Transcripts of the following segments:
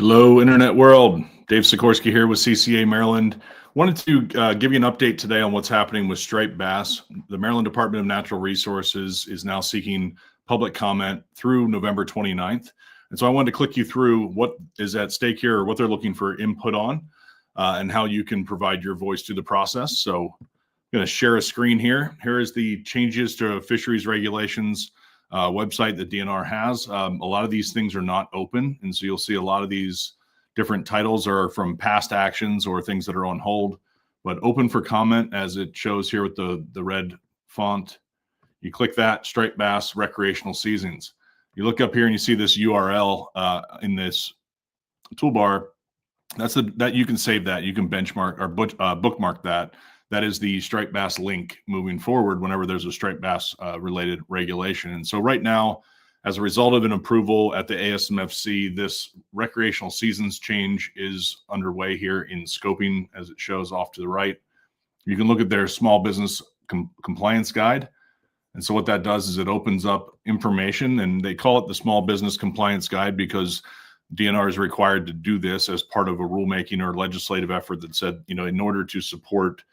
Hello, Internet world. Dave Sikorsky here with CCA Maryland. Wanted to give you an update today on what's happening with striped bass. The Maryland Department of Natural Resources is now seeking public comment through November 29th. And so I wanted to click you through what is at stake here, or what they're looking for input on, and how you can provide your voice through the process. So I'm going to share a screen here. Here is the changes to fisheries regulations website that DNR has. A lot of these things are not open, and so you'll see a lot of these different titles are from past actions or things that are on hold, but open for comment as it shows here with the red font. You click that, striped bass recreational seasons. You look up here and you see this URL in this toolbar. That you can save that. You can benchmark or bookmark that. That is the striped bass link moving forward whenever there's a striped bass related regulation. And so right now, as a result of an approval at the ASMFC, this recreational seasons change is underway here in scoping, as it shows off to the right. You can look at their small business compliance guide. And so what that does is it opens up information, and they call it the small business compliance guide because DNR is required to do this as part of a rulemaking or legislative effort that said, in order to support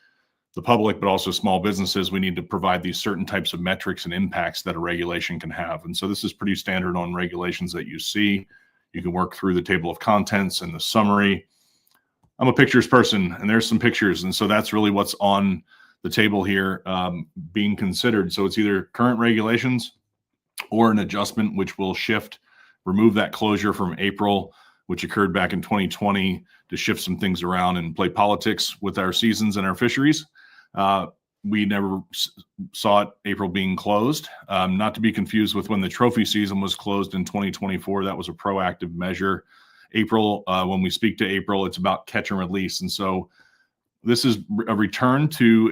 the public, but also small businesses, we need to provide these certain types of metrics and impacts that a regulation can have. And so this is pretty standard on regulations that you see. You can work through the table of contents and the summary. I'm a pictures person, and there's some pictures. And so that's really what's on the table here being considered. So it's either current regulations or an adjustment, which will remove that closure from April, which occurred back in 2020, to shift some things around and play politics with our seasons and our fisheries. We never saw April being closed, not to be confused with when the trophy season was closed in 2024. That was a proactive measure. April, when we speak to April, it's about catch and release. And so this is a return to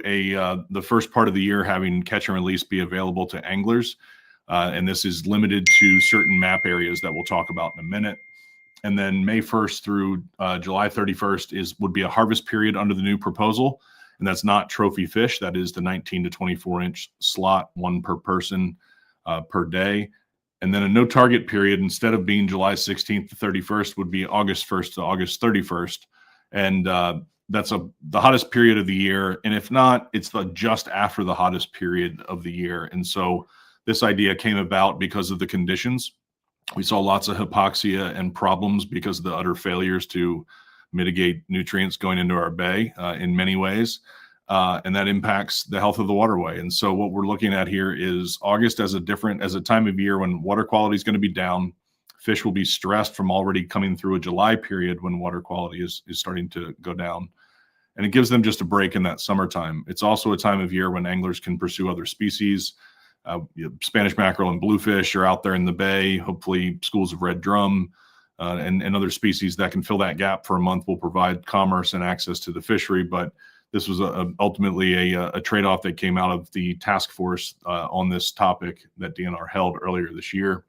the first part of the year having catch and release be available to anglers. And this is limited to certain map areas that we'll talk about in a minute. And then May 1st through July 31st would be a harvest period under the new proposal. And that's not trophy fish. That is the 19 to 24 inch slot, one per person per day. And then a no target period, instead of being July 16th to 31st, would be August 1st to August 31st. And that's the hottest period of the year. And if not, it's just after the hottest period of the year. And so this idea came about because of the conditions. We saw lots of hypoxia and problems because of the utter failures to mitigate nutrients going into our bay in many ways. And that impacts the health of the waterway. And so what we're looking at here is August as a time of year when water quality is going to be down. Fish will be stressed from already coming through a July period when water quality is starting to go down. And it gives them just a break in that summertime. It's also a time of year when anglers can pursue other species. Spanish mackerel and bluefish are out there in the bay. Hopefully schools of red drum and other species that can fill that gap for a month will provide commerce and access to the fishery. But this was ultimately a trade-off that came out of the task force on this topic that DNR held earlier this year.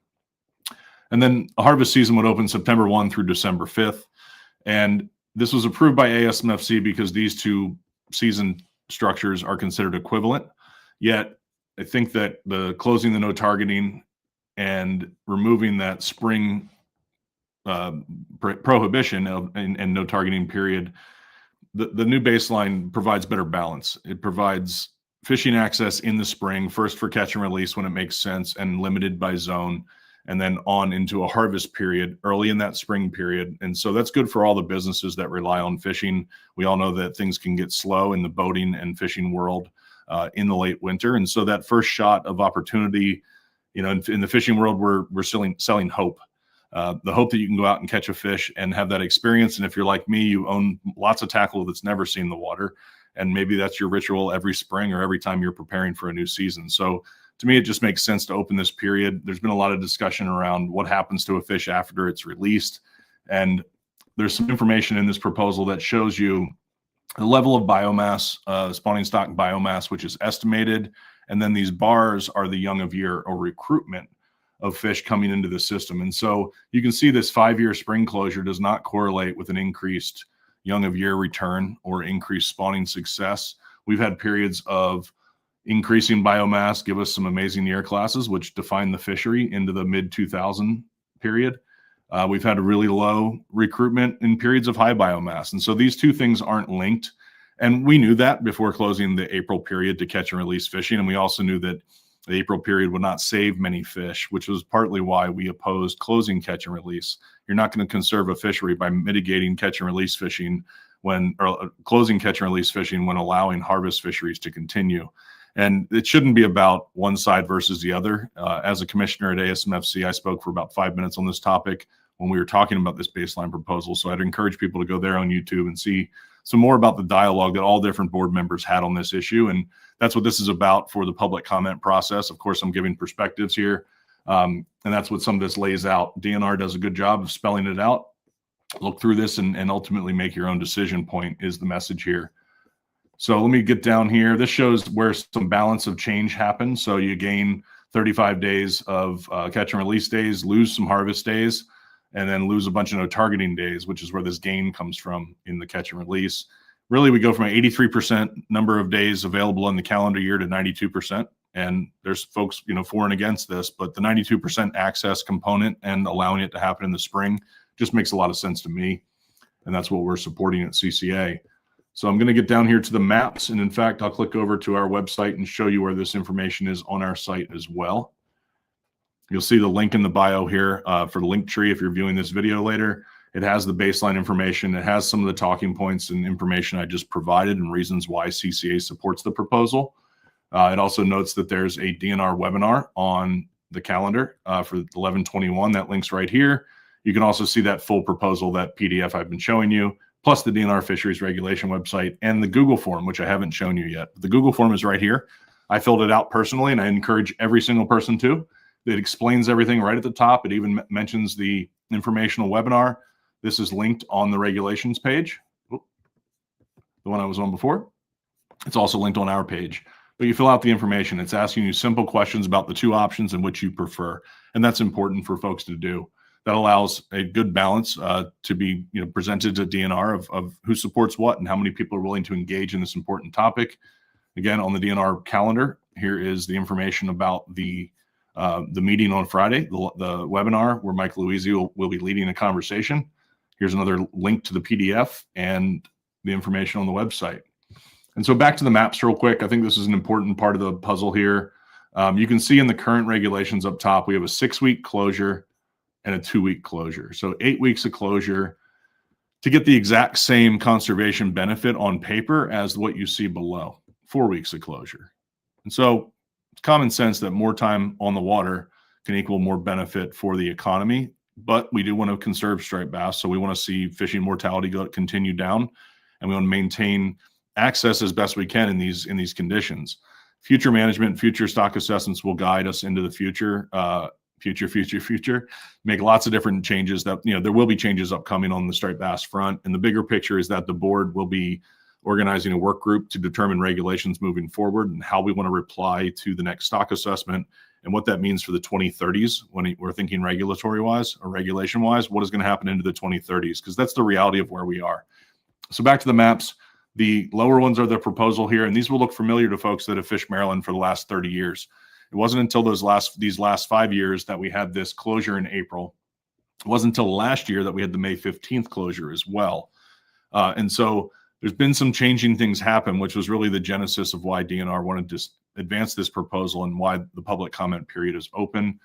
And then a harvest season would open September 1 through December 5th. And this was approved by ASMFC because these two season structures are considered equivalent. Yet I think that the closing the no targeting and removing that spring prohibition and no targeting period, the new baseline provides better balance. It provides fishing access in the spring, first for catch and release when it makes sense and limited by zone, and then on into a harvest period early in that spring period. And so that's good for all the businesses that rely on fishing. We all know that things can get slow in the boating and fishing world in the late winter. And so that first shot of opportunity, in the fishing world, we're selling hope. The hope that you can go out and catch a fish and have that experience. And if you're like me, you own lots of tackle that's never seen the water. And maybe that's your ritual every spring or every time you're preparing for a new season. So to me, it just makes sense to open this period. There's been a lot of discussion around what happens to a fish after it's released. And there's some information in this proposal that shows you the level of biomass, spawning stock biomass, which is estimated. And then these bars are the young of year or recruitment of fish coming into the system. And so you can see this 5-year spring closure does not correlate with an increased young of year return or increased spawning success. We've had periods of increasing biomass give us some amazing year classes, which define the fishery into the mid-2000 period. We've had a really low recruitment in periods of high biomass. And so these two things aren't linked. And we knew that before closing the April period to catch and release fishing. And we also knew that the April period would not save many fish, which was partly why we opposed closing catch and release. You're not going to conserve a fishery by mitigating catch and release fishing or closing catch and release fishing when allowing harvest fisheries to continue. And it shouldn't be about one side versus the other. As a commissioner at ASMFC, I spoke for about 5 minutes on this topic when we were talking about this baseline proposal. So I'd encourage people to go there on YouTube and see some more about the dialogue that all different board members had on this issue. And that's what this is about for the public comment process. Of course, I'm giving perspectives here. And that's what some of this lays out. DNR does a good job of spelling it out. Look through this and ultimately make your own decision point is the message here. So let me get down here. This shows where some balance of change happens. So you gain 35 days of catch and release days, lose some harvest days, and then lose a bunch of no targeting days, which is where this gain comes from in the catch and release. Really, we go from an 83% number of days available in the calendar year to 92%. And there's folks, for and against this, but the 92% access component and allowing it to happen in the spring just makes a lot of sense to me. And that's what we're supporting at CCA. So I'm going to get down here to the maps. And in fact, I'll click over to our website and show you where this information is on our site as well. You'll see the link in the bio here for the link tree if you're viewing this video later. It has the baseline information. It has some of the talking points and information I just provided and reasons why CCA supports the proposal. It also notes that there's a DNR webinar on the calendar for 11/21. That link's right here. You can also see that full proposal, that PDF I've been showing you, plus the DNR Fisheries Regulation website and the Google form, which I haven't shown you yet. The Google form is right here. I filled it out personally, and I encourage every single person to. It explains everything right at the top. It even mentions the informational webinar. This is linked on the regulations page, the one I was on before. It's also linked on our page. But you fill out the information. It's asking you simple questions about the two options and which you prefer. And that's important for folks to do. That allows a good balance to be presented to DNR of who supports what and how many people are willing to engage in this important topic. Again, on the DNR calendar, here is the information about the meeting on Friday, the webinar where Mike Louisi will be leading a conversation. Here's another link to the PDF and the information on the website. And so back to the maps real quick. I think this is an important part of the puzzle here. You can see in the current regulations up top, we have a 6-week closure and a 2-week closure. So 8 weeks of closure to get the exact same conservation benefit on paper as what you see below, 4 weeks of closure. And so it's common sense that more time on the water can equal more benefit for the economy, but we do want to conserve striped bass. So we want to see fishing mortality continue down, and we want to maintain access as best we can in these conditions. Future management, future stock assessments will guide us into the future, make lots of different changes that, there will be changes upcoming on the striped bass front. And the bigger picture is that the board will be organizing a work group to determine regulations moving forward and how we want to reply to the next stock assessment and what that means for the 2030s when we're thinking regulatory wise or regulation wise, what is going to happen into the 2030s, because that's the reality of where we are. So back to the maps. The lower ones are the proposal here, and these will look familiar to folks that have fished Maryland for the last 30 years. It wasn't until these last 5 years that we had this closure in April. It wasn't until last year that we had the May 15th closure as well. And so there's been some changing things happen, which was really the genesis of why DNR wanted to advance this proposal and why the public comment period is open.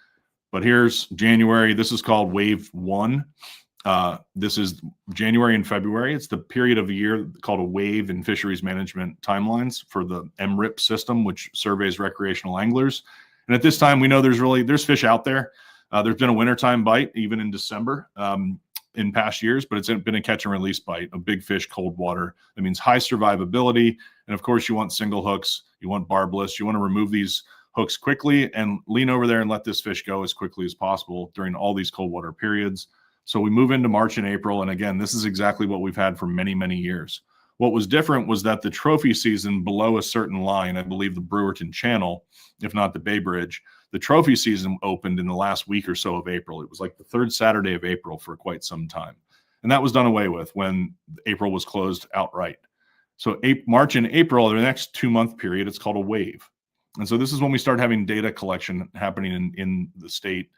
But here's January. This is called Wave 1. This is January and February. It's the period of the year called a wave in fisheries management timelines for the MRIP system, which surveys recreational anglers. And at this time, we know there's fish out there. There's been a wintertime bite, even in December in past years, but it's been a catch and release bite, a big fish, cold water. That means high survivability. And of course, you want single hooks, you want barbless, you want to remove these hooks quickly and lean over there and let this fish go as quickly as possible during all these cold water periods. So we move into March and April. And again, this is exactly what we've had for many, many years. What was different was that the trophy season below a certain line, I believe the Brewerton Channel, if not the Bay Bridge, the trophy season opened in the last week or so of April. It was like the third Saturday of April for quite some time. And that was done away with when April was closed outright. So March and April, the next 2-month period, it's called a wave. And so this is when we start having data collection happening in the state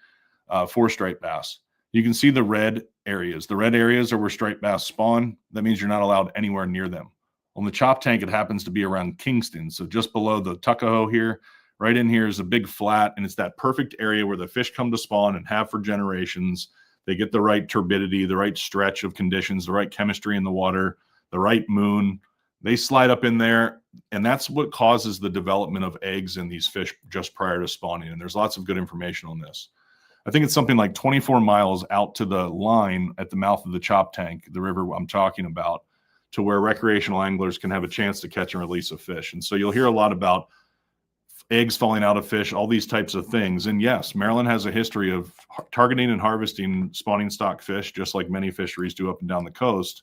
for striped bass. You can see the red areas. The red areas are where striped bass spawn. That means you're not allowed anywhere near them. On the chop tank, it happens to be around Kingston. So just below the Tuckahoe here, right in here is a big flat, and it's that perfect area where the fish come to spawn and have for generations. They get the right turbidity, the right stretch of conditions, the right chemistry in the water, the right moon. They slide up in there, and that's what causes the development of eggs in these fish just prior to spawning. And there's lots of good information on this. I think it's something like 24 miles out to the line at the mouth of the chop tank, the river I'm talking about, to where recreational anglers can have a chance to catch and release a fish. And so you'll hear a lot about eggs falling out of fish, all these types of things. And yes, Maryland has a history of targeting and harvesting spawning stock fish, just like many fisheries do up and down the coast.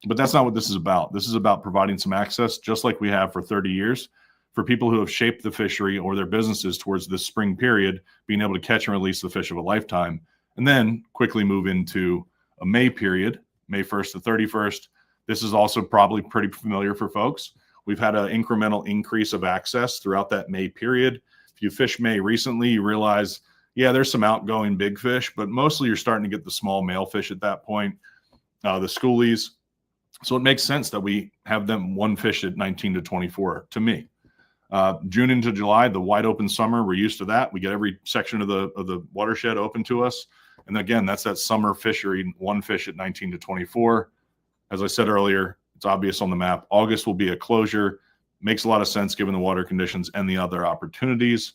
But that's not what this is about. This is about providing some access, just like we have for 30 years, for people who have shaped the fishery or their businesses towards this spring period, being able to catch and release the fish of a lifetime, and then quickly move into a May period, May 1st to 31st. This is also probably pretty familiar for folks. We've had an incremental increase of access throughout that May period. If you fish May recently, you realize, yeah, there's some outgoing big fish, but mostly you're starting to get the small male fish at that point, the schoolies. So it makes sense that we have them one fish at 19 to 24 to me. June into July, the wide open summer, we're used to that. We get every section of the watershed open to us. And again, that's that summer fishery, one fish at 19 to 24. As I said earlier, it's obvious on the map. August will be a closure. Makes a lot of sense given the water conditions and the other opportunities.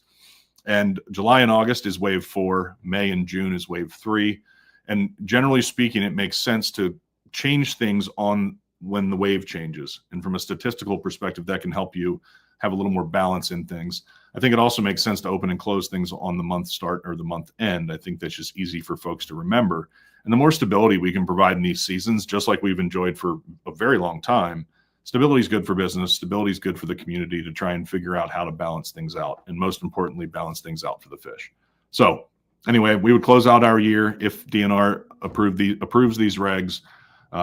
And July and August is wave 4. May and June is wave 3. And generally speaking, it makes sense to change things on when the wave changes. And from a statistical perspective, that can help you have a little more balance in things. I think it also makes sense to open and close things on the month start or the month end. I think that's just easy for folks to remember. And the more stability we can provide in these seasons, just like we've enjoyed for a very long time, stability is good for business. Stability is good for the community to try and figure out how to balance things out. And most importantly, balance things out for the fish. So anyway, we would close out our year if DNR approves these regs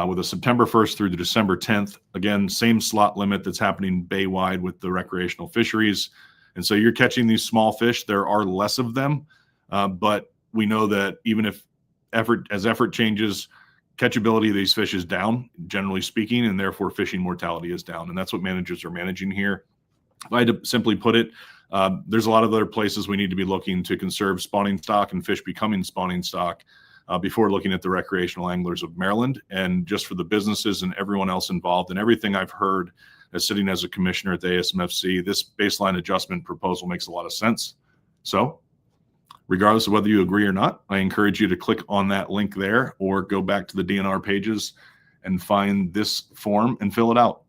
with a September 1st through the December 10th. Again, same slot limit that's happening bay-wide with the recreational fisheries. And so you're catching these small fish. There are less of them, but we know that even if effort changes, catchability of these fish is down, generally speaking, and therefore fishing mortality is down. And that's what managers are managing here. If I had to simply put it, there's a lot of other places we need to be looking to conserve spawning stock and fish becoming spawning stock before looking at the recreational anglers of Maryland. And just for the businesses and everyone else involved and everything I've heard as sitting as a commissioner at the ASMFC, this baseline adjustment proposal makes a lot of sense. So regardless of whether you agree or not, I encourage you to click on that link there or go back to the DNR pages and find this form and fill it out.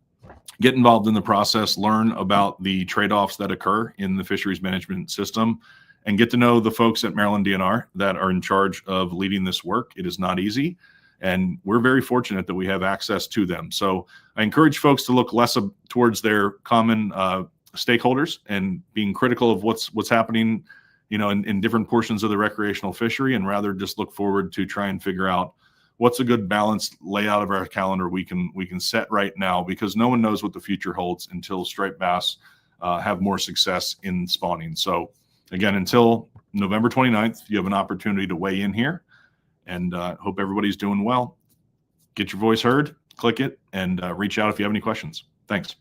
Get involved in the process, learn about the trade-offs that occur in the fisheries management system, and get to know the folks at Maryland DNR that are in charge of leading this work. It is not easy, and we're very fortunate that we have access to them. So I encourage folks to look less towards their common stakeholders and being critical of what's happening, in different portions of the recreational fishery, and rather just look forward to try and figure out what's a good balanced layout of our calendar we can set right now, because no one knows what the future holds until striped bass have more success in spawning. So again, until November 29th, you have an opportunity to weigh in here, and hope everybody's doing well. Get your voice heard, click it, and reach out if you have any questions. Thanks.